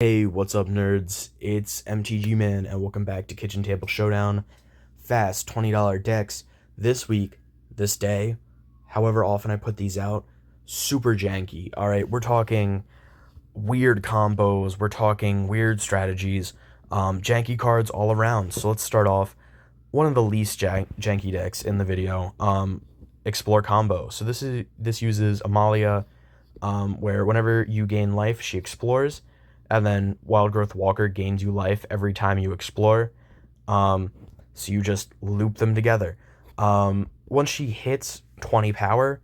Hey, what's up, nerds? It's MTG Man, and welcome back to Kitchen Table Showdown. Fast $20 decks this week, this day, however often I put these out. Super janky. All right, we're talking weird combos, we're talking weird strategies, janky cards all around. So let's start off. One of the least janky decks in the video, Explore Combo. So this uses Amalia, where whenever you gain life, she explores, and then Wild Growth Walker gains you life every time you explore. Um, so you just loop them together. Once she hits 20 power,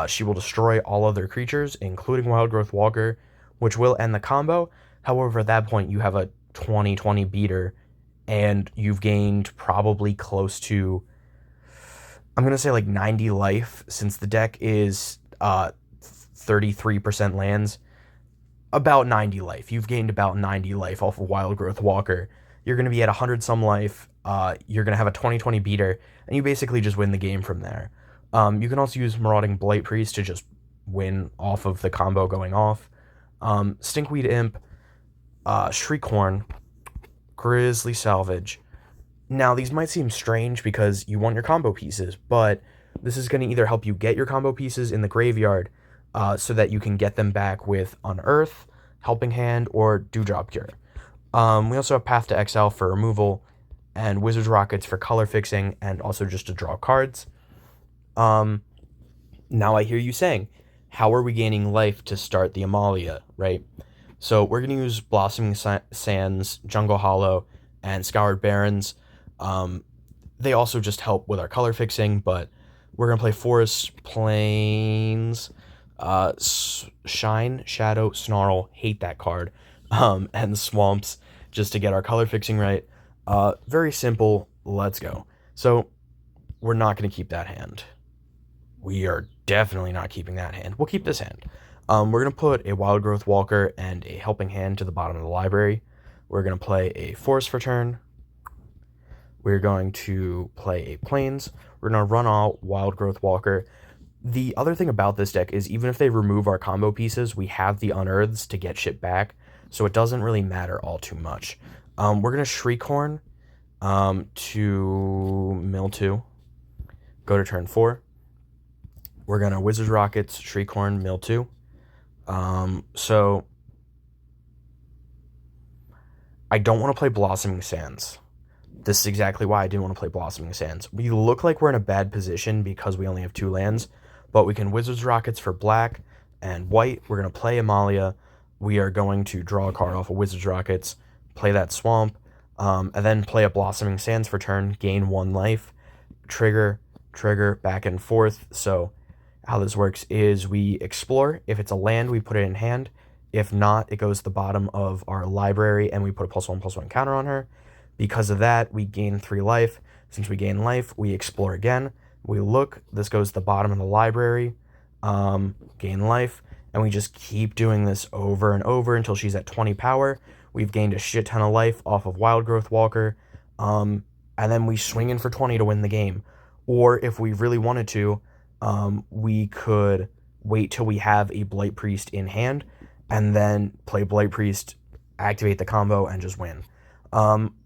she will destroy all other creatures, including Wild Growth Walker, which will end the combo. However, at that point, you have a 20-20 beater, and you've gained probably close to, I'm going to say like 90 life, since the deck is 33% lands. About 90 life. You've gained about 90 life off of Wild Growth Walker. You're going to be at 100 some life. You're going to have a 20-20 beater, and you basically just win the game from there. You can also use Marauding Blight Priest to just win off of the combo going off. Stinkweed Imp, Shriekhorn, Grizzly Salvage. Now, these might seem strange because you want your combo pieces, but this is going to either help you get your combo pieces in the graveyard, so that you can get them back with Unearth, Helping Hand, or Dewdrop Cure. We also have Path to Exile for removal, and Wizard's Rockets for color fixing, and also just to draw cards. Now I hear you saying, how are we gaining life to start the Amalia, right? So we're going to use Blossoming Sands, Jungle Hollow, and Scoured Barrens. They also just help with our color fixing, but we're going to play Forest, Plains, Shine, Shadow, Snarl, hate that card, and Swamps, just to get our color fixing right. Very simple, let's go. So, we're not going to keep that hand. We are definitely not keeping that hand. We'll keep this hand. We're going to put a Wild Growth Walker and a Helping Hand to the bottom of the library. We're going to play a Forest for turn. We're going to play a Plains. We're going to run out Wild Growth Walker. The other thing about this deck is even if they remove our combo pieces, we have the Unearths to get shit back, so it doesn't really matter all too much. We're going to Shriekhorn to mill 2, go to turn 4. We're going to Wizard's Rockets, Shriekhorn, mill 2. So I don't want to play Blossoming Sands. This is exactly why I didn't want to play Blossoming Sands. We look like we're in a bad position because we only have 2 lands, but we can Wizard's Rockets for black and white. We're going to play Amalia. We are going to draw a card off of Wizard's Rockets, play that Swamp, and then play a Blossoming Sands for turn, gain 1 life, trigger, back and forth. So how this works is we explore. If it's a land, we put it in hand. If not, it goes to the bottom of our library, and we put a +1/+1 counter on her. Because of that, we gain 3 life. Since we gain life, we explore again. We look, this goes to the bottom of the library, gain life, and we just keep doing this over and over until she's at 20 power. We've gained a shit ton of life off of Wild Growth Walker, and then we swing in for 20 to win the game. Or if we really wanted to, we could wait till we have a Blight Priest in hand, and then play Blight Priest, activate the combo, and just win.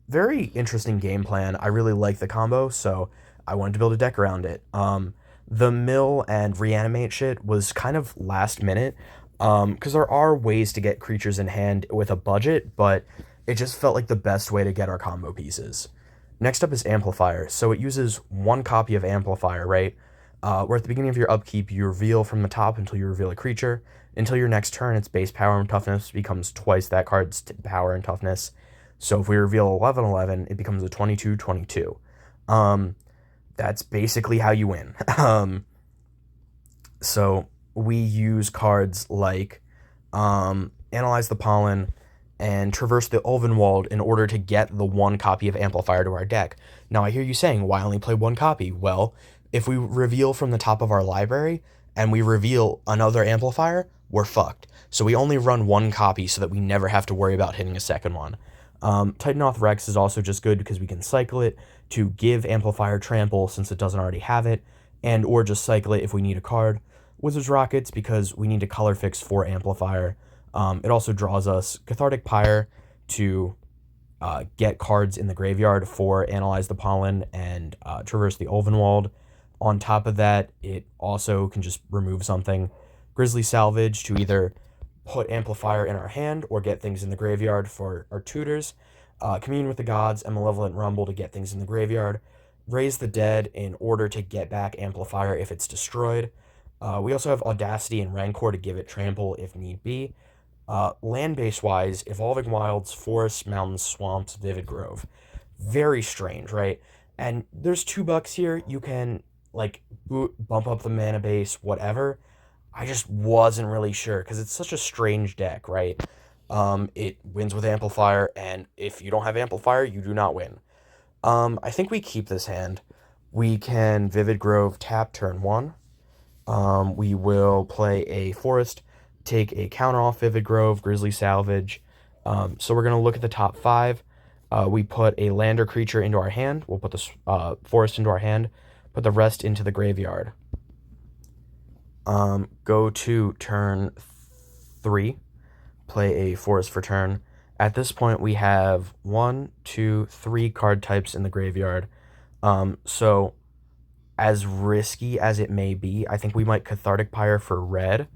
Very interesting game plan. I really like the combo, so I wanted to build a deck around it. The mill and reanimate shit was kind of last minute, because there are ways to get creatures in hand with a budget, but it just felt like the best way to get our combo pieces. Next up is Amplifier. So it uses 1 copy of Amplifier, right? Where at the beginning of your upkeep, you reveal from the top until you reveal a creature. Until your next turn, its base power and toughness becomes twice that card's power and toughness. So if we reveal 11/11, it becomes a 22/22. That's basically how you win. So we use cards like Analyze the Pollen and Traverse the Ulvenwald in order to get the 1 copy of Amplifier to our deck. Now I hear you saying, why only play 1 copy? Well, if we reveal from the top of our library and we reveal another Amplifier, we're fucked. So we only run 1 copy so that we never have to worry about hitting a second one. Titanoth Rex is also just good because we can cycle it to give Amplifier Trample since it doesn't already have it, and or just cycle it if we need a card. Wizard's Rockets because we need to color fix for Amplifier. It also draws us Cathartic Pyre to get cards in the graveyard for Analyze the Pollen and Traverse the Ulvenwald. On top of that, it also can just remove something. Grizzly Salvage to either put Amplifier in our hand or get things in the graveyard for our tutors. Commune with the Gods and Malevolent Rumble to get things in the graveyard. Raise the Dead in order to get back Amplifier if it's destroyed. We also have Audacity and Rancor to give it Trample if need be. Land-based wise, Evolving Wilds, Forests, Mountains, Swamps, Vivid Grove. Very strange, right? And there's $2 here. You can, like, bump up the mana base, whatever. I just wasn't really sure because it's such a strange deck, right? It wins with Amplifier, and if you don't have Amplifier, you do not win. I think we keep this hand. We can Vivid Grove tap turn 1. We will play a Forest, take a counter off Vivid Grove, Grizzly Salvage. So we're going to look at the top 5. We put a land or creature into our hand. We'll put the Forest into our hand, put the rest into the graveyard. Go to turn 3, play a Forest for turn. At this point, we have 1, 2, 3 card types in the graveyard. So as risky as it may be, I think we might Cathartic Pyre for red,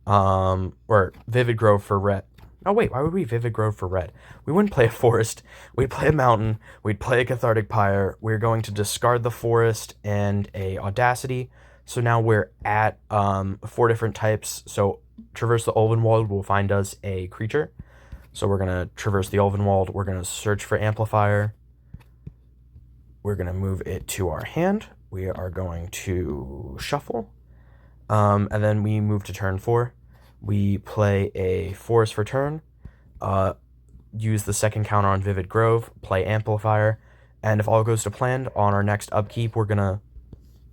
or Vivid Grove for red. Oh wait, why would we Vivid Grove for red? We wouldn't play a Forest, we'd play a Mountain, we'd play a Cathartic Pyre, we're going to discard the Forest and a Audacity, so now we're at 4 different types. So Traverse the Ulvenwald will find us a creature, so we're going to Traverse the Ulvenwald, we're going to search for Amplifier, we're going to move it to our hand, we are going to shuffle, and then we move to turn 4. We play a Forest for turn, use the second counter on Vivid Grove, play Amplifier, and if all goes to plan, on our next upkeep, we're going to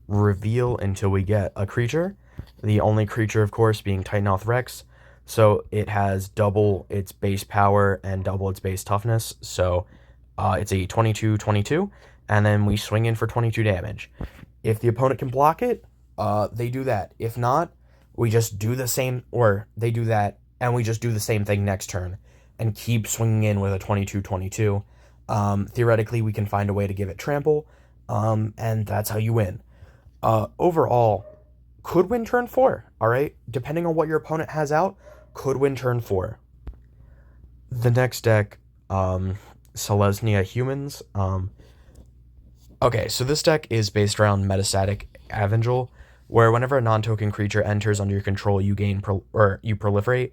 reveal until we get a creature. The only creature, of course, being Titanoth Rex, so it has double its base power and double its base toughness, so it's a 22/22, and then we swing in for 22 damage. If the opponent can block it, they do that. If not, we just do the same, or they do that, and we just do the same thing next turn, and keep swinging in with a 22/22. Theoretically, we can find a way to give it trample, and that's how you win. Overall, could win turn 4, alright? Depending on what your opponent has out, could win turn 4. The next deck, Selesnya Humans. Okay, so this deck is based around Metastatic Evangel, where whenever a non-token creature enters under your control, you gain you proliferate.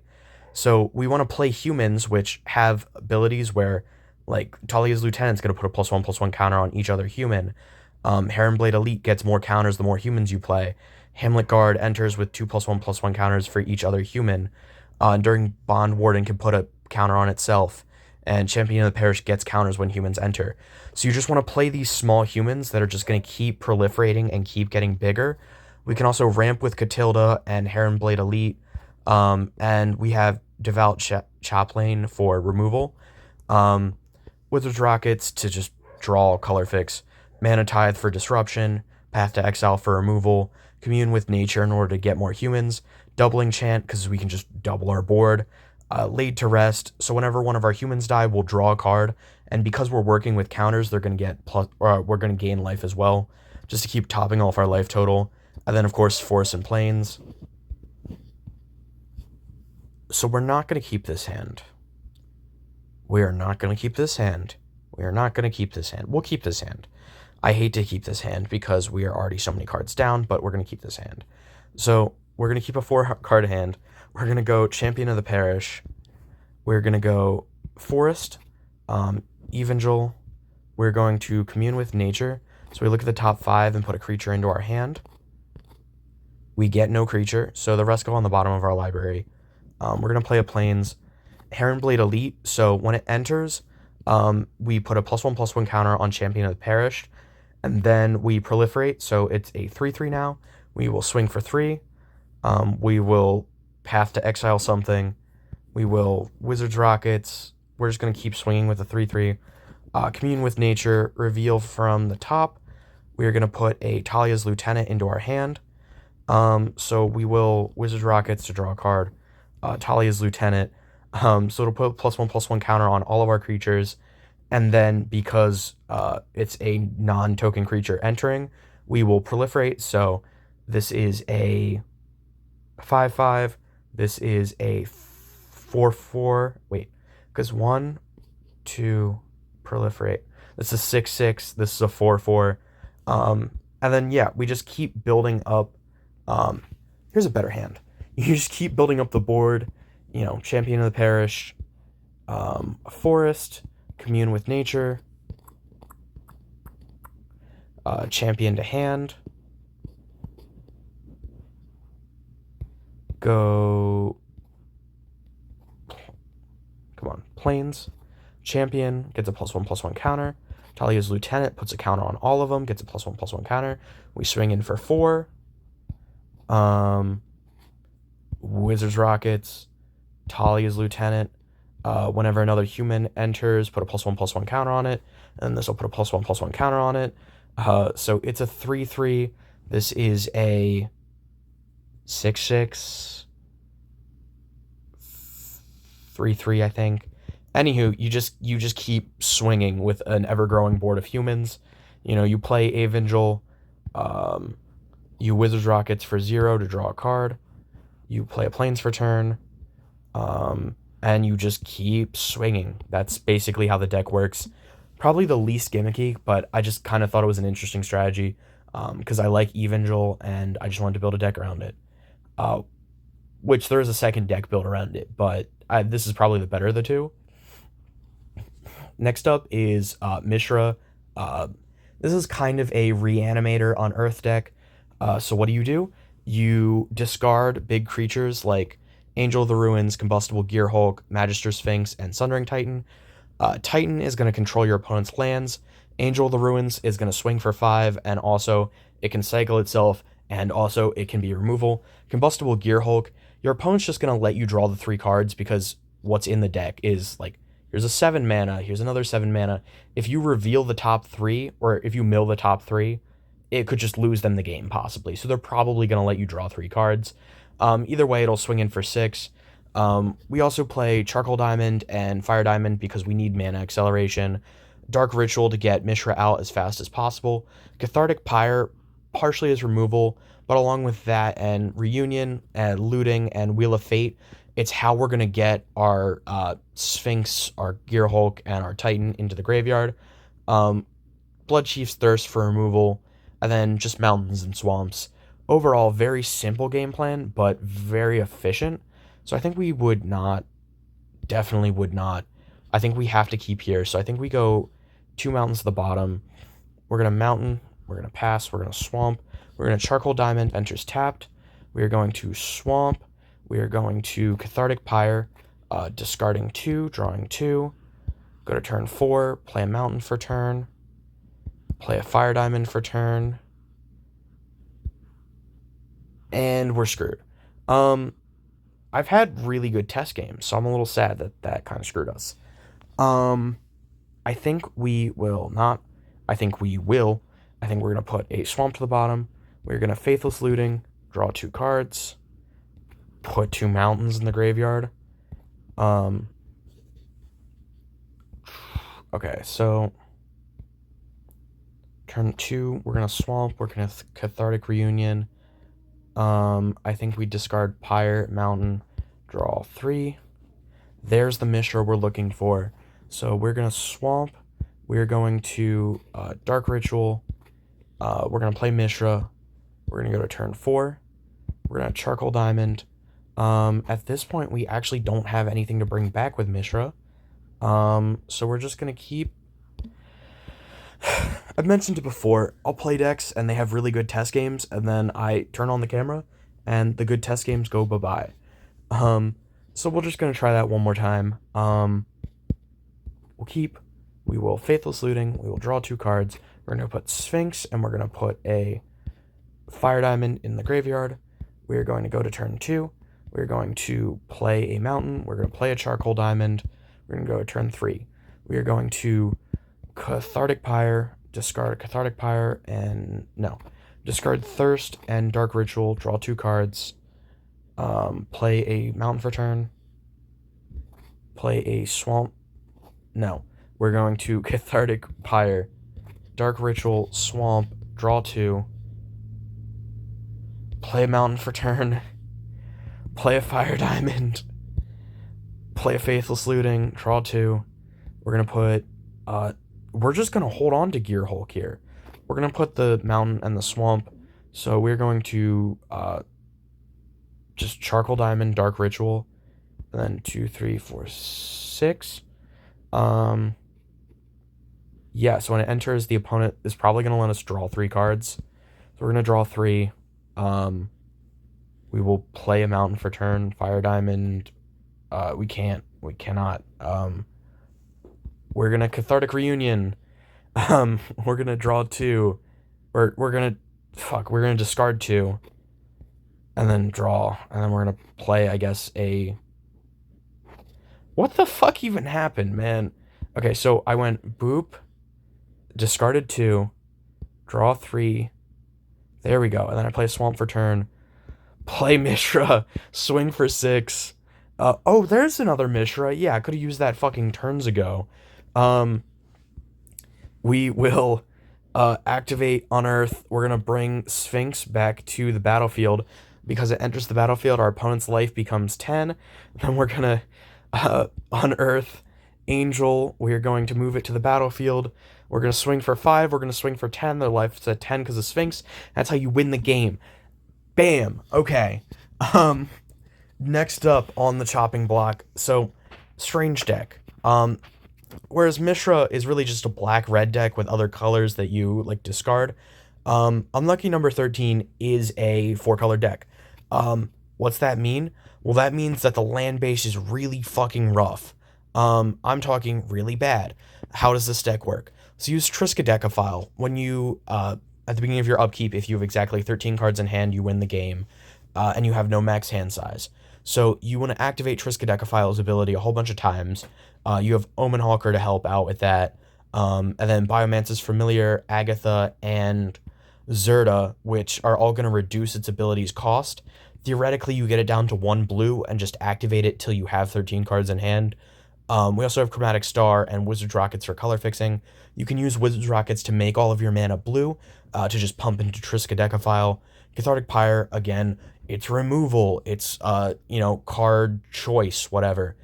So we want to play humans, which have abilities where, like, Talia's Lieutenant's going to put a +1/+1 counter on each other human. Heronblade Elite gets more counters the more humans you play. Hamlet Guard enters with 2 +1/+1 counters for each other human. During Bond Warden can put a counter on itself. And Champion of the Parish gets counters when humans enter. So you just want to play these small humans that are just going to keep proliferating and keep getting bigger. We can also ramp with Catilda and Heronblade Elite. And we have Devout Chaplain for removal. Wizard's Rockets to just draw color fix. Mana Tithe for disruption. Path to Exile for removal. Commune with Nature in order to get more humans. Doubling Chant because we can just double our board. Laid to Rest, so whenever one of our humans die, we'll draw a card, and because we're working with counters, they're going to get we're going to gain life as well, just to keep topping off our life total. And then, of course, Forests and Plains. So we're not going to keep this hand. We are not going to keep this hand. We are not going to keep this hand. We'll keep this hand. I hate to keep this hand because we are already so many cards down, but we're going to keep this hand. So we're going to keep a 4-card hand. We're going to go Champion of the Parish. We're going to go Forest, Evangel. We're going to Commune with Nature. So we look at the top 5 and put a creature into our hand. We get no creature, so the rest go on the bottom of our library. We're going to play a Plains. Heronblade Elite, so when it enters, we put a +1/+1 counter on Champion of the Parish, and then we proliferate, so it's a 3/3 now. We will swing for 3. We will Path to Exile something. We will Wizard's Rockets. We're just going to keep swinging with a 3/3. Commune with Nature, reveal from the top. We are going to put a Talia's Lieutenant into our hand. So we will Wizard's Rockets to draw a card. Talia's Lieutenant. So it'll put +1/+1 counter on all of our creatures. And then because it's a non-token creature entering, we will proliferate. So this is a 5/5. This is a 4/4. Wait, because 1, 2, proliferate. This is 6/6. This is a 4/4. And then yeah, we just keep building up. Here's a better hand. You just keep building up the board. You know, champion of the parish, forest, commune with nature, champion to hand. Go. Come on, plains. Champion gets a +1/+1 counter. Talia's lieutenant puts a counter on all of them, gets a +1/+1 counter. We swing in for 4. Wizard's Rockets, Talia's lieutenant. Whenever another human enters, put a +1/+1 counter on it, and this will put a +1/+1 counter on it. So it's a 3/3. This is a 6/6, 3/3, I think. Anywho, you just keep swinging with an ever-growing board of humans. You know, you play Avengel, you Wizard's Rockets for 0 to draw a card. You play a Plains for turn, and you just keep swinging. That's basically how the deck works. Probably the least gimmicky, but I just kind of thought it was an interesting strategy because I like Evangel, and I just wanted to build a deck around it. Which there is a second deck built around it, but this is probably the better of the two. Next up is Mishra. This is kind of a reanimator on Earth deck. So what do? You discard big creatures like Angel of the Ruins, Combustible Gearhulk, Magister Sphinx, and Sundering Titan. Titan is going to control your opponent's lands. Angel of the Ruins is going to swing for 5, and also it can cycle itself, and also it can be removal. Combustible Gearhulk, your opponent's just going to let you draw the 3 cards because what's in the deck is like, here's a 7 mana, here's another 7 mana. If you reveal the top 3, or if you mill the top 3, it could just lose them the game, possibly. So they're probably going to let you draw 3 cards. Either way, it'll swing in for 6. We also play Charcoal Diamond and Fire Diamond because we need mana acceleration. Dark Ritual to get Mishra out as fast as possible. Cathartic Pyre, partially as removal, but along with that and Reunion and Looting and Wheel of Fate, it's how we're going to get our Sphinx, our Gearhulk, and our Titan into the graveyard. Blood Chief's Thirst for removal, and then just Mountains and Swamps. Overall, very simple game plan, but very efficient. So I think we would not, definitely would not. I think we have to keep here. So I think we go 2 mountains to the bottom. We're going to mountain, we're going to pass, we're going to swamp. We're going to Charcoal Diamond, enters tapped. We are going to swamp. We are going to Cathartic Pyre, discarding 2, drawing 2. Go to turn 4, play a mountain for turn. Play a Fire Diamond for turn. And we're screwed. I've had really good test games, so I'm a little sad that kind of screwed us. I think we will not. I think we will. I think we're going to put a Swamp to the bottom. We're going to Faithless Looting, draw 2 cards, put 2 mountains in the graveyard. Okay, so turn 2, we're going to Swamp, we're going to Cathartic Reunion. I think we discard Pyre, Mountain, draw 3. There's the Mishra we're looking for. So we're going to Swamp. We're going to Dark Ritual. We're going to play Mishra. We're going to go to turn 4. We're going to Charcoal Diamond. At this point, we actually don't have anything to bring back with Mishra. So we're just going to keep... I've mentioned it before, I'll play decks and they have really good test games, and then I turn on the camera and the good test games go bye-bye. So we're just going to try that one more time. We will Faithless Looting, we will draw 2 cards, we're going to put Sphinx, and we're going to put a Fire Diamond in the graveyard. We are going to go to turn 2, we're going to play a Mountain, we're going to play a Charcoal Diamond, we're going to go to turn 3. We are going to Cathartic Pyre, discard Cathartic Pyre, and discard Thirst and Dark Ritual, draw 2 cards, play a Mountain for turn, play a swamp. No, we're going to Cathartic Pyre, Dark Ritual, Swamp, draw 2, play a Mountain for turn, play a Fire Diamond, play a Faithless Looting, draw 2. We're going to put, we're just going to hold on to Gear Hulk here. We're going to put the Mountain and the Swamp, so we're going to, just Charcoal Diamond, Dark Ritual, and then 2, 3, 4, 6. Yeah, so when it enters, the opponent is probably going to let us draw 3 cards. So we're going to draw 3. We will play a Mountain for turn, Fire Diamond. We cannot. We're going to Cathartic Reunion. We're going to draw 2. We're going to discard 2. And then draw. And then we're going to play, I guess, a... What the fuck even happened, man? Okay, so I went boop, discarded 2, draw 3. There we go. And then I play Swamp for turn. Play Mishra. Swing for 6. Oh, there's another Mishra. Yeah, I could have used that fucking turns ago. We will activate Unearth. We're going to bring Sphinx back to the battlefield. Because it enters the battlefield, our opponent's life becomes 10. Then we're going to Unearth Angel. We're going to move it to the battlefield. We're going to swing for 5. We're going to swing for 10. Their life's at 10 because of Sphinx. That's how you win the game. Bam. Okay. Next up on the chopping block. So, strange deck. Whereas Mishra is really just a black-red deck with other colors that you, like, discard. Unlucky number 13 is a 4-color deck. What's that mean? Well, that means that the land base is really fucking rough. I'm talking really bad. How does this deck work? So use Triskaidekaphile. When you, at the beginning of your upkeep, if you have exactly 13 cards in hand, you win the game, and you have no max hand size. So you want to activate Triskaidekaphile's ability a whole bunch of times. You have Omen Hawker to help out with that. And then Biomancer's Familiar, Agatha, and Zerta, which are all going to reduce its ability's cost. Theoretically, you get it down to 1 blue and just activate it till you have 13 cards in hand. We also have Chromatic Star and Wizard's Rockets for color fixing. You can use Wizard's Rockets to make all of your mana blue, to just pump into Triskaidekaphile. Cathartic Pyre, again, it's removal, it's, card choice, whatever.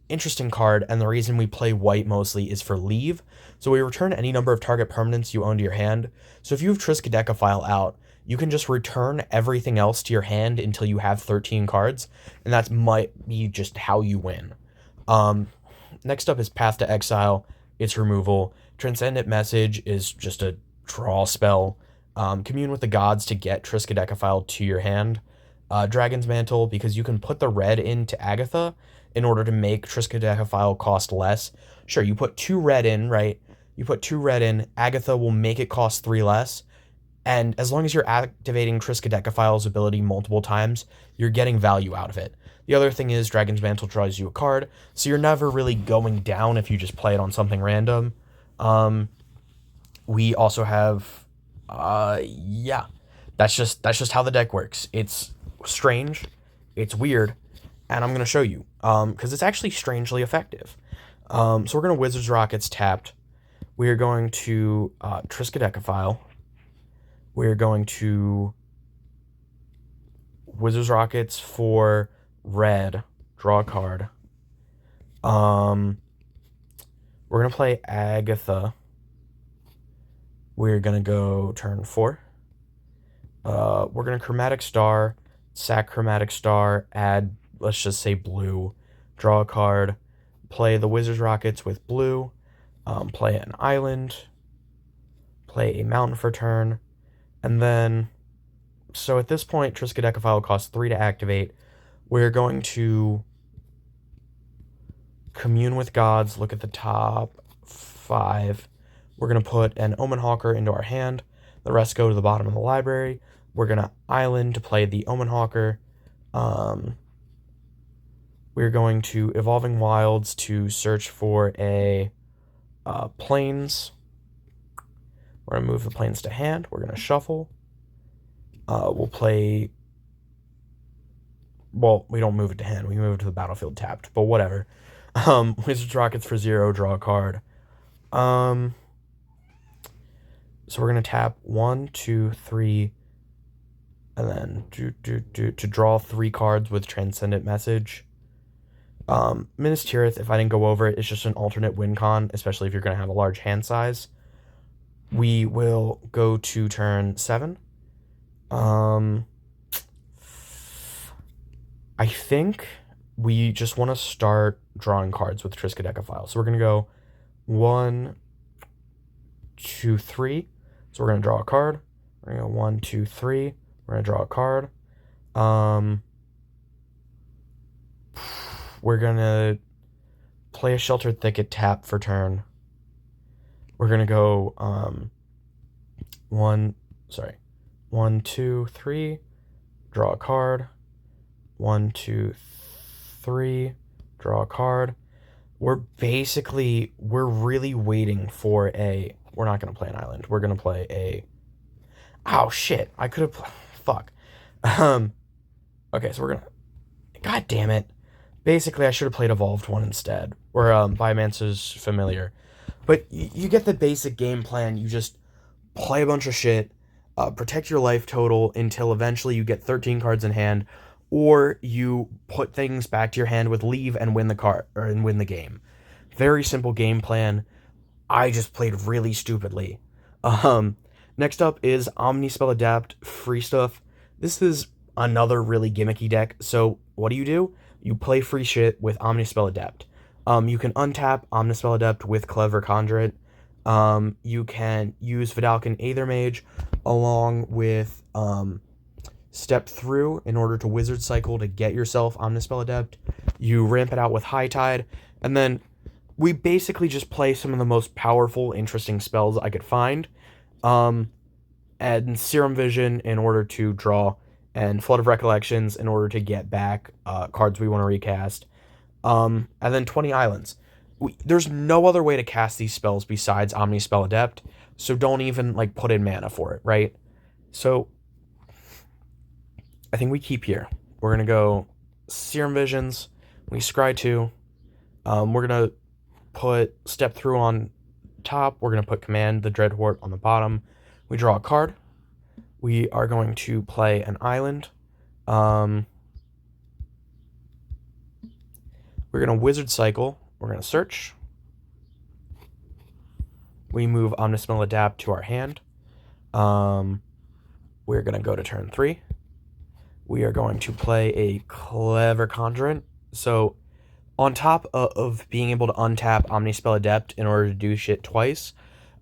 Interesting card, and the reason we play white mostly is for leave. So we return any number of target permanents you own to your hand. So if you have Triskaidekaphile out, you can just return everything else to your hand until you have 13 cards, and that might be just how you win. Next up is Path to Exile. It's removal. Transcendent Message is just a draw spell. Commune with the Gods to get Triskaidekaphile to your hand. Dragon's Mantle, because you can put the red into Agatha in order to make Triskaidekaphile cost less. Sure, you put 2 red in, right? You put 2 red in, Agatha will make it cost 3 less. And as long as you're activating Triskaidekaphile's ability multiple times, you're getting value out of it. The other thing is Dragon's Mantle draws you a card, so you're never really going down if you just play it on something random. We also have, that's just how the deck works. It's strange, it's weird, and I'm going to show you, because it's actually strangely effective. So we're going to Wizard's Rockets tapped. We are going to Triskaidekaphile. We're going to Wizard's Rockets for red, draw a card. We're going to play Agatha. We're going to go turn 4. We're going to Chromatic Star, sack Chromatic Star, add, let's just say blue, draw a card, play the Wizard's Rockets with blue, play an island, play a mountain for turn, and then, so at this point, Triskaidekaphile costs 3 to activate. We're going to Commune with Gods, look at the top 5. We're going to put an Omen Hawker into our hand. The rest go to the bottom of the library. We're going to Island to play the Omen Hawker. We're going to Evolving Wilds to search for a Plains. We're going to move the Plains to hand. We're going to shuffle. We'll play well, we don't move it to hand. We move it to the battlefield tapped, but whatever. Wizards Rockets for 0, draw a card. So we're going to tap 1, 2, 3, and then to draw 3 cards with Transcendent Message. Minas Tirith, if I didn't go over it, it's just an alternate win con, especially if you're going to have a large hand size. We will go to turn 7. I think we just want to start drawing cards with Triskaidekaphile. So we're going to go 1, 2, 3. So we're going to draw a card. We're going to go 1, 2, 3. We're going to draw a card. We're going to play a Sheltered Thicket, tap for turn. We're going to go 1, 2, 3. Draw a card. 1, 2, 3. Draw a card. We're really waiting for a... We're not going to play an island. We're going to play a... Oh, shit. I could have... Fuck. Okay, so we're going to... God damn it. Basically, I should have played Evolved One instead. Or Biomancer's Familiar. But you get the basic game plan. You just play a bunch of shit, protect your life total until eventually you get 13 cards in hand, or you put things back to your hand with leave and win the game. Very simple game plan. I just played really stupidly. Next up is Omnispell Adapt, free stuff. This is another really gimmicky deck. So what do? You play free shit with Omnispell Adapt. You can untap Omnispell Adept with Clever Conjurant. You can use Vidalcan Aethermage along with Step Through in order to Wizard Cycle to get yourself Omnispell Adept. You ramp it out with High Tide, and then we basically just play some of the most powerful, interesting spells I could find. And Serum Vision in order to draw, and Flood of Recollections in order to get back cards we want to recast. And then 20 islands. There's no other way to cast these spells besides Omnispell Adept, so don't even put in mana for it, right? So I think we keep here. We're gonna go Serum Visions. We scry 2. We're gonna put Step Through on top. We're gonna put Command the Dreadhort on the bottom. We draw a card. We are going to play an island. We're going to Wizard Cycle. We're going to search. We move Omnispell Adapt to our hand. We're going to go to turn 3. We are going to play a Clever Conjurant. So, on top of being able to untap Omnispell Adept in order to do shit twice,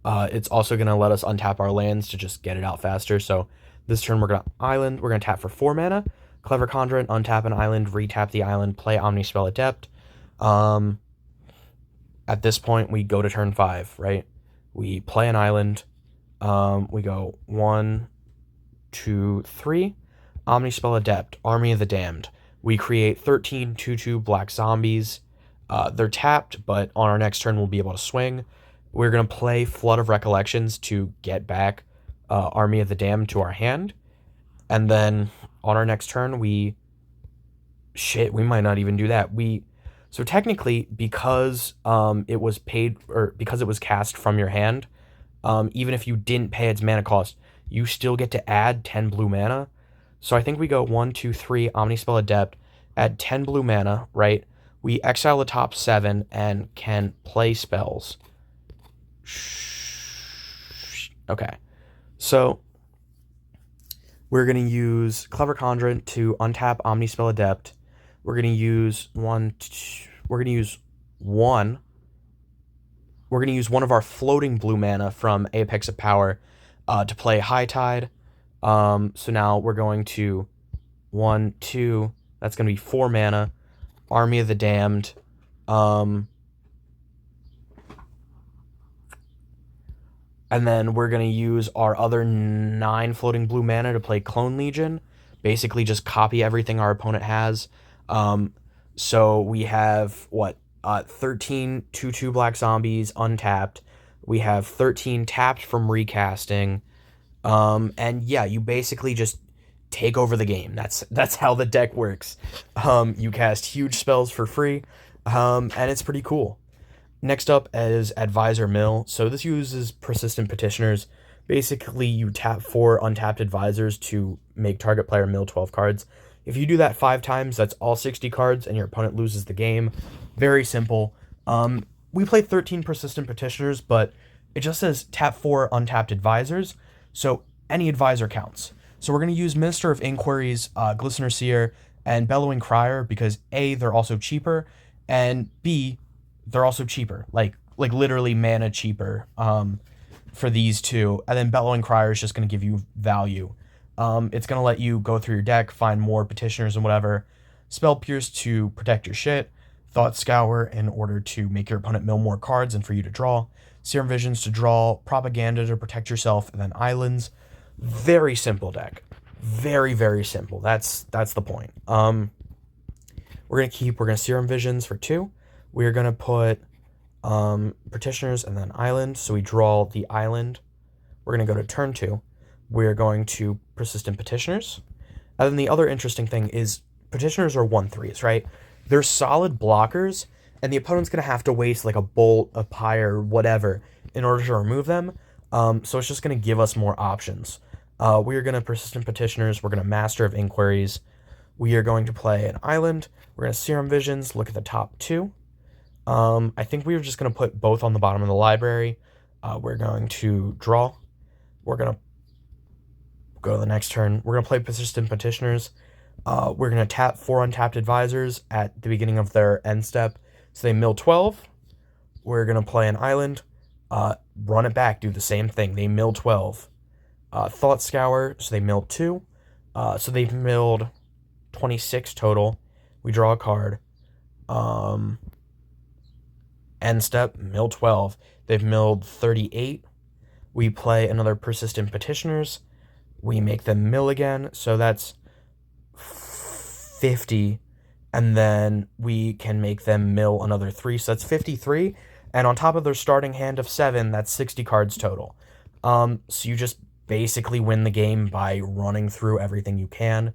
it's also going to let us untap our lands to just get it out faster. So, this turn we're going to island. We're going to tap for 4 mana. Clever Conjurant, untap an island, retap the island, play Omnispell Adept. At this point, we go to turn 5, right? We play an island. We go 1, 2, 3. Omnispell Adept, Army of the Damned. We create 13 2/2 black zombies. They're tapped, but on our next turn, we'll be able to swing. We're going to play Flood of Recollections to get back Army of the Damned to our hand. And then on our next turn, we might not even do that. So technically, because it was paid, or because it was cast from your hand, even if you didn't pay its mana cost, you still get to add 10 blue mana. So I think we go 1, 2, 3, Omnispell Adept, add 10 blue mana, right? We exile the top 7 and can play spells. Okay. So we're going to use Clever Conjurant to untap Omnispell Adept. We're going to use one of our floating blue mana from Apex of Power to play High Tide. So now we're going to 1, 2, that's going to be 4 mana, Army of the Damned. And then we're going to use our other 9 floating blue mana to play Clone Legion. Basically just copy everything our opponent has. So we have, 13 2/2 black zombies untapped. We have 13 tapped from recasting. And yeah, you basically just take over the game. That's how the deck works. You cast huge spells for free, and it's pretty cool. Next up is Advisor Mill. So this uses Persistent Petitioners. Basically, you tap 4 untapped advisors to make target player mill 12 cards. If you do that 5 times, that's all 60 cards, and your opponent loses the game. Very simple. We play 13 Persistent Petitioners, but it just says tap 4 untapped advisors, so any advisor counts. So we're going to use Minister of Inquiries, Glistener Seer, and Bellowing Crier because A, they're also cheaper, and B, they're also cheaper, like literally mana cheaper for these two. And then Bellowing Crier is just going to give you value. It's going to let you go through your deck, find more petitioners and whatever. Spell Pierce to protect your shit. Thought Scour in order to make your opponent mill more cards and for you to draw. Serum Visions to draw. Propaganda to protect yourself. And then Islands. Very simple deck. Very, very simple. That's the point. We're going to Serum Visions for 2. We're going to put Petitioners and then Island. So we draw the Island. We're going to go to turn 2. We're going to Persistent Petitioners. And then the other interesting thing is Petitioners are 1/3s, right? They're solid blockers, and the opponent's going to have to waste like a Bolt, a Pyre, whatever, in order to remove them. So it's just going to give us more options. We are going to Persistent Petitioners. We're going to Master of Inquiries. We are going to play an Island. We're going to Serum Visions, look at the top 2. I think we were just going to put both on the bottom of the library. We're going to draw. We're going to go to the next turn. We're going to play Persistent Petitioners. We're going to tap 4 untapped advisors at the beginning of their end step. So they mill 12. We're going to play an Island. Run it back. Do the same thing. They mill 12. Thought Scour. So they mill 2. So they've milled 26 total. We draw a card. End step. Mill 12. They've milled 38. We play another Persistent Petitioners. We make them mill again. So that's 50, and then we can make them mill another 3, so that's 53, and on top of their starting hand of 7, that's 60 cards total. So you just basically win the game by running through everything you can.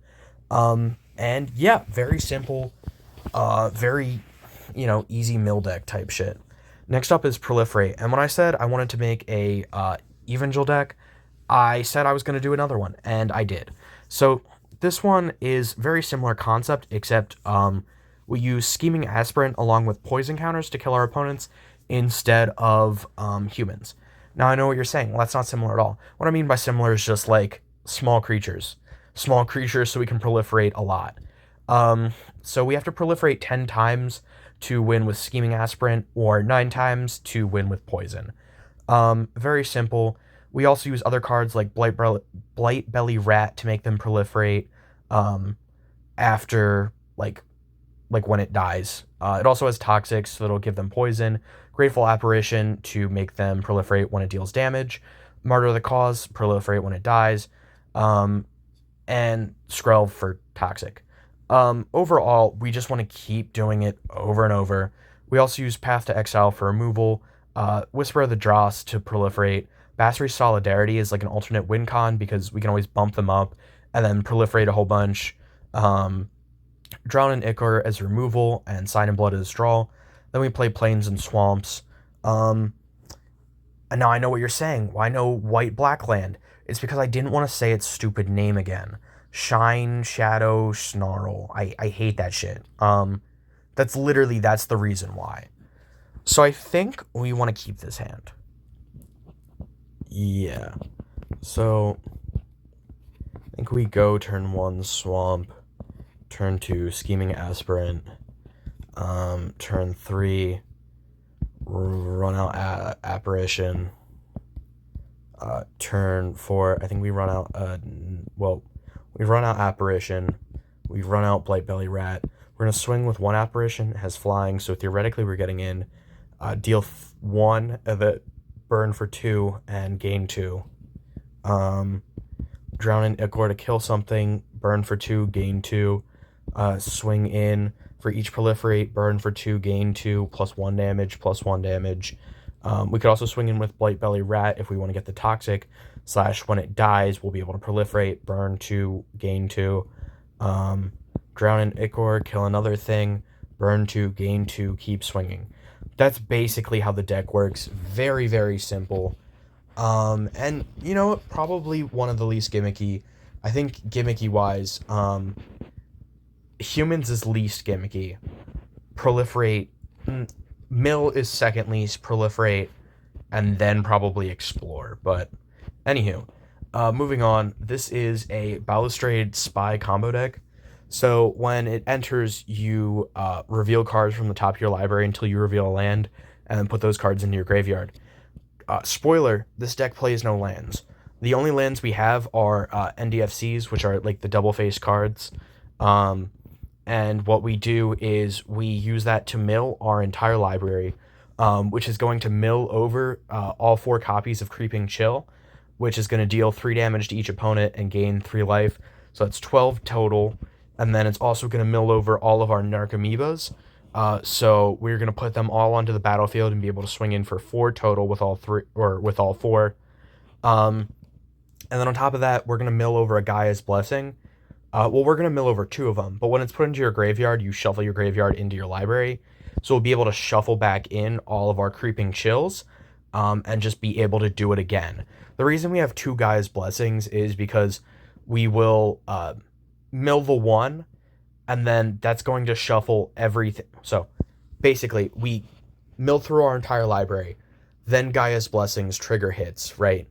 And yeah, very simple, very, easy mill deck type shit. Next up is Proliferate, and when I said I wanted to make a Evangel deck, I said I was going to do another one, and I did. So this one is very similar concept, except we use Scheming Aspirant along with poison counters to kill our opponents instead of humans. Now, I know what you're saying. Well, that's not similar at all. What I mean by similar is just like small creatures. Small creatures so we can proliferate a lot. So we have to proliferate 10 times to win with Scheming Aspirant, or 9 times to win with poison. Very simple. We also use other cards like Blight Belly Rat to make them proliferate after, like when it dies. It also has Toxic, so it'll give them poison. Grateful Apparition to make them proliferate when it deals damage. Martyr the Cause, proliferate when it dies. And Skrell for Toxic. Overall, we just want to keep doing it over and over. We also use Path to Exile for removal. Whisper of the Dross to proliferate. Basri's Solidarity is like an alternate win con because we can always bump them up and then proliferate a whole bunch. Drown in Ichor as removal and Sign in Blood as draw. Then we play Plains and Swamps. And now I know what you're saying. Why no white-black land? It's because I didn't want to say its stupid name again. Shine, Shadow, Snarl. I hate that shit. That's the reason why. So I think we want to keep this hand. Yeah. So I think we go turn 1 Swamp, turn 2 Scheming Aspirant, turn 3 run out Apparition, turn 4 I think we run out we run out Apparition, we run out Blight Belly Rat. We're gonna swing with 1 Apparition, it has flying, so theoretically we're getting in. Deal 1 of it. Burn for 2 and gain 2. Drown in Ichor to kill something. Burn for 2, gain 2. Swing in for each proliferate. Burn for 2, gain 2. +1 damage, +1 damage. We could also swing in with Blight Belly Rat if we want to get the Toxic, / when it dies, we'll be able to proliferate, burn 2, gain 2. Drown in Ichor, kill another thing, burn 2, gain 2, keep swinging. That's basically how the deck works. Very, very simple. And you know, probably one of the least gimmicky. I think gimmicky-wise, Humans is least gimmicky. Proliferate, Mill is second least, Proliferate, and then probably Explore. But anywho, moving on, this is a Balustrade Spy combo deck. So when it enters, you reveal cards from the top of your library until you reveal a land, and then put those cards into your graveyard. Spoiler, this deck plays no lands. The only lands we have are NDFCs, which are like the double-face cards. And what we do is we use that to mill our entire library, which is going to mill over all 4 copies of Creeping Chill, which is going to deal 3 damage to each opponent and gain 3 life. So that's 12 total. And then it's also going to mill over all of our Narcomoebas. So we're going to put them all onto the battlefield and be able to swing in for 4 total with all 3 or with all 4. And then on top of that, we're going to mill over a Gaia's Blessing. We're going to mill over 2 of them, but when it's put into your graveyard, you shuffle your graveyard into your library. So we'll be able to shuffle back in all of our Creeping Chills, and just be able to do it again. The reason we have 2 Gaia's Blessings is because we will mill the 1, and then that's going to shuffle everything. So basically, we mill through our entire library, then Gaia's Blessings trigger hits, right?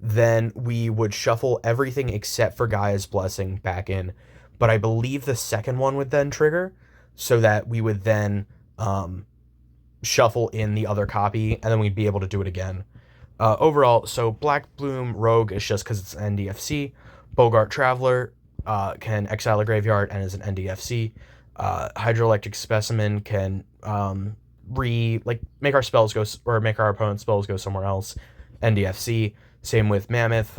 Then we would shuffle everything except for Gaia's Blessing back in. But I believe the second one would then trigger, so that we would then shuffle in the other copy, and then we'd be able to do it again. Overall, so Black Bloom Rogue is just because it's an NDFC. Bogart Traveler can exile a graveyard and is an NDFC. Hydroelectric Specimen can make our spells go, or make our opponent's spells go somewhere else. NDFC. Same with Mammoth.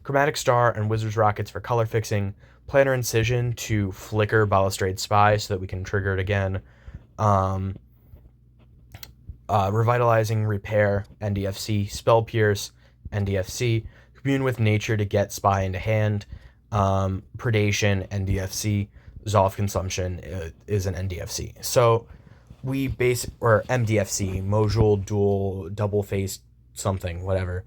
Chromatic Star and Wizard's Rockets for color fixing. Planner Incision to flicker Balustrade Spy so that we can trigger it again. Revitalizing Repair, NDFC. Spell Pierce, NDFC. Commune with Nature to get Spy into hand. Predation, NDFC. Zolf Consumption is an NDFC. So we or MDFC, Module, Dual, Double Face, something, whatever.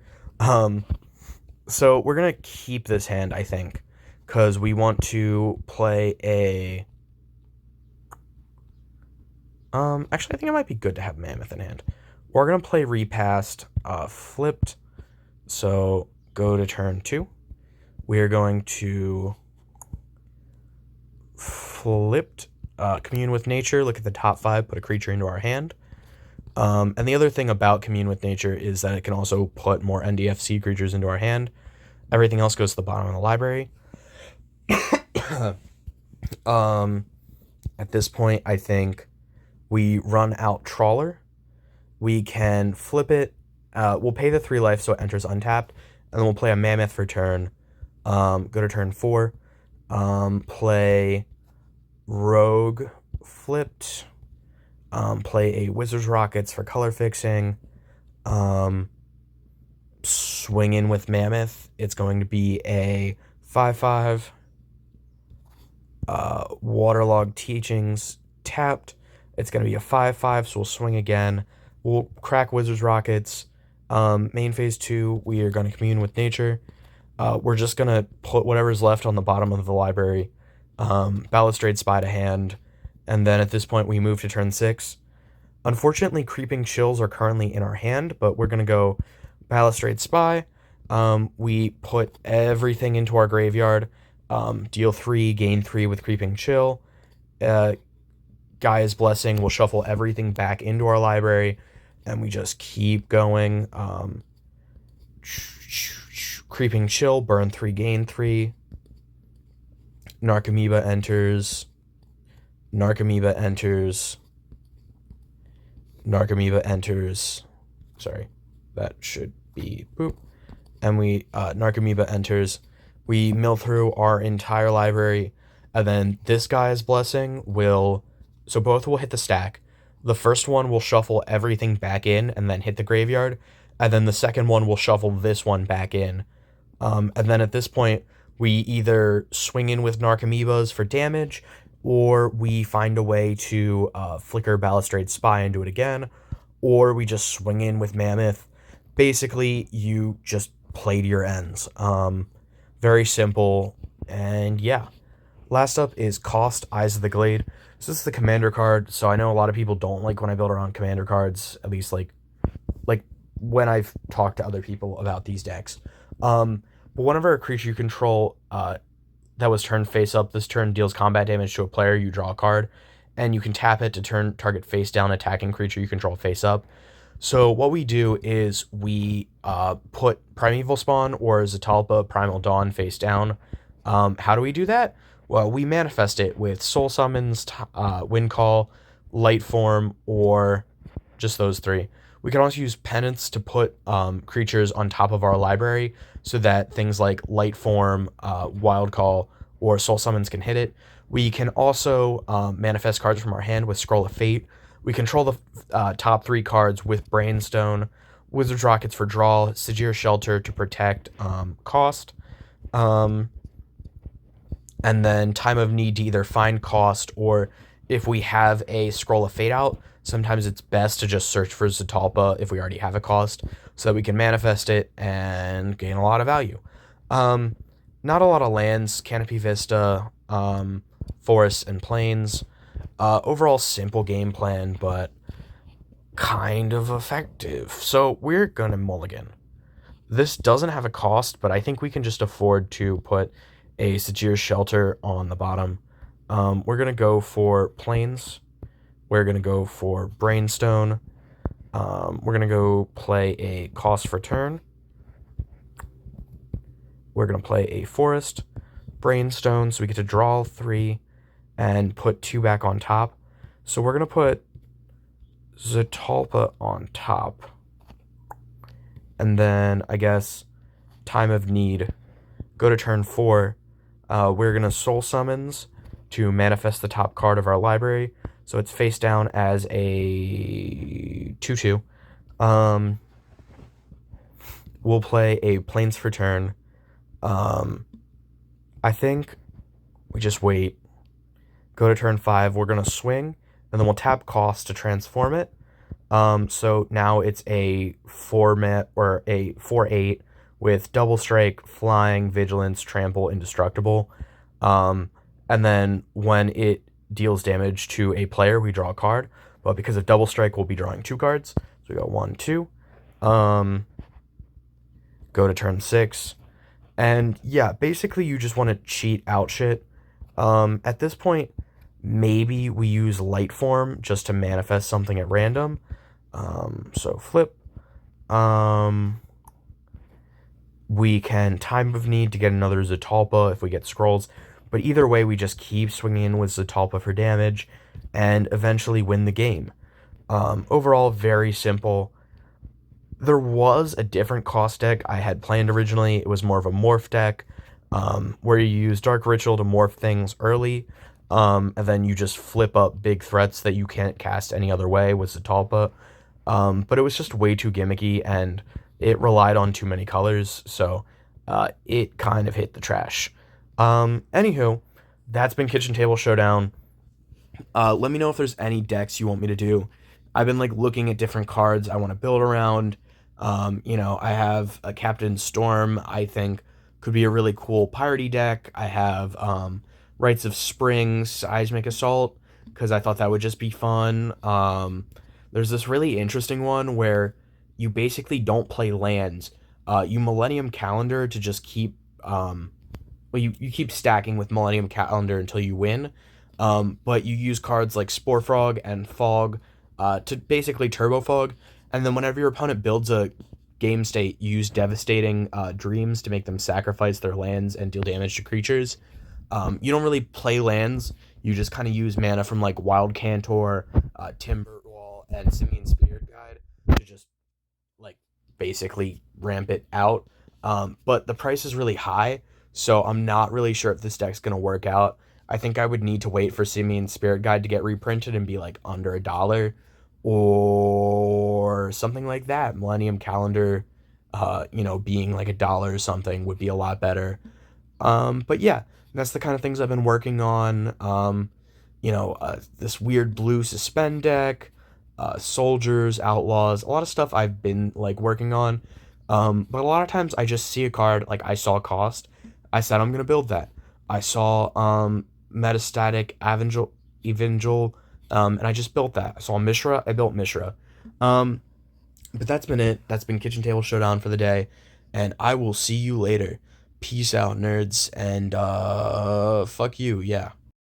So we're gonna keep this hand, I think, because we want to play a. Actually, I think it might be good to have Mammoth in hand. We're gonna play Repast, flipped. So go to turn 2. We're going to flipped, Commune with Nature. Look at the top 5. Put a creature into our hand. And the other thing about Commune with Nature is that it can also put more NDFC creatures into our hand. Everything else goes to the bottom of the library. At this point, I think we run out Trawler. We can flip it. We'll pay the 3 life so it enters untapped. And then we'll play a Mammoth for turn. Go to turn 4. Play Rogue flipped. Play a Wizard's Rockets for color fixing. Swing in with Mammoth. It's going to be a 5/5. Waterlogged Teachings tapped. It's going to be a 5/5, so we'll swing again. We'll crack Wizard's Rockets. Main phase 2, we are going to Commune with Nature. We're just going to put whatever's left on the bottom of the library. Balustrade Spy to hand. And then at this point, we move to turn 6. Unfortunately, Creeping Chills are currently in our hand, but we're going to go Balustrade Spy. We put everything into our graveyard. Deal 3, gain 3 with Creeping Chill. Gaia's Blessing will shuffle everything back into our library, and we just keep going. Creeping Chill, burn 3, gain 3. Narcomoeba enters. Narcomoeba enters. Sorry, that should be boop. And we Narcomoeba enters. We mill through our entire library, and then this Guy's Blessing will. So both will hit the stack. The first one will shuffle everything back in and then hit the graveyard, and then the second one will shuffle this one back in. And then at this point, we either swing in with Narcomoebas for damage, or we find a way to flicker Balustrade Spy and do it again, or we just swing in with Mammoth. Basically, you just play to your ends. Very simple, and yeah. Last up is Cost, Eyes of the Glade. So this is the commander card, so I know a lot of people don't like when I build around commander cards, at least like when I've talked to other people about these decks. But whenever a creature you control that was turned face up this turn deals combat damage to a player, you draw a card, and you can tap it to turn target face down attacking creature you control face up. So what we do is we put Primeval Spawn or Zatalpa Primal Dawn face down. How do we do that? Well, we manifest it with Soul Summons, Wind Call, Light Form, or just those three. We can also use Penance to put creatures on top of our library so that things like Light Form, Wild Call, or Soul Summons can hit it. We can also manifest cards from our hand with Scroll of Fate. We control the top three cards with Brainstone, Wizard's Rockets for draw, Sajir Shelter to protect cost, and then Time of Need to either find cost, or if we have a Scroll of Fate out, sometimes it's best to just search for Zatalpa if we already have a cost, so that we can manifest it and gain a lot of value. Not a lot of lands, Canopy Vista, forests and plains. Overall simple game plan, but kind of effective. So we're gonna mulligan. This doesn't have a cost, but I think we can just afford to put a Sajir Shelter on the bottom. We're gonna go for plains. We're gonna go for Brainstone. We're gonna go play a cost for turn. We're gonna play a forest, Brainstone, so we get to draw 3 and put 2 back on top. So we're gonna put Zatalpa on top, and then I guess Time of Need. Go to turn 4. We're gonna Soul Summons to manifest the top card of our library, so it's face down as a 2/2. We'll play a Plains for turn. I think we just wait. Go to turn 5. We're gonna swing, and then we'll tap cost to transform it. So now it's a 4/8 with double strike, flying, vigilance, trample, indestructible. And then when it deals damage to a player, we draw a card. But because of double strike, we'll be drawing 2 cards. So we got 1, 2. Go to turn 6. And yeah, basically you just want to cheat out shit. At this point, maybe we use Light Form just to manifest something at random. So flip. We can Time of Need to get another Zatalpa if we get scrolls. But either way, we just keep swinging in with Zatalpa for damage and eventually win the game. Overall, very simple. There was a different cost deck I had planned originally. It was more of a morph deck, where you use Dark Ritual to morph things early, and then you just flip up big threats that you can't cast any other way with Zatalpa. But it was just way too gimmicky, and it relied on too many colors, so it kind of hit the trash. Anywho, that's been Kitchen Table Showdown. Let me know if there's any decks you want me to do. I've been looking at different cards I want to build around. I have a Captain Storm I think could be a really cool piratey deck. I have Rites of Spring, Seismic Assault, because I thought that would just be fun. There's this really interesting one where you basically don't play lands. You Millennium Calendar to just keep... you keep stacking with Millennium Calendar until you win. But you use cards like Spore Frog and Fog to basically Turbo Fog. And then whenever your opponent builds a game state, you use Devastating Dreams to make them sacrifice their lands and deal damage to creatures. You don't really play lands. You just kind of use mana from Wild Cantor, Timberwall, and Simian Spirit Guide to just basically ramp it out. But the price is really high, so I'm not really sure if this deck's gonna work out. I think I would need to wait for Simian Spirit Guide to get reprinted and be under $1. or something like that. Millennium Calendar, being like $1 or something would be a lot better. But yeah, that's the kind of things I've been working on. This weird blue suspend deck, soldiers, outlaws, a lot of stuff I've been like working on. But a lot of times I just see a card, like I saw cost, I said I'm gonna build that. I saw metastatic Evangel, and I just built that. I saw Mishra, I built Mishra. Um, but that's been it. That's been Kitchen Table Showdown for the day, and I will see you later. Peace out, nerds, and fuck you, yeah.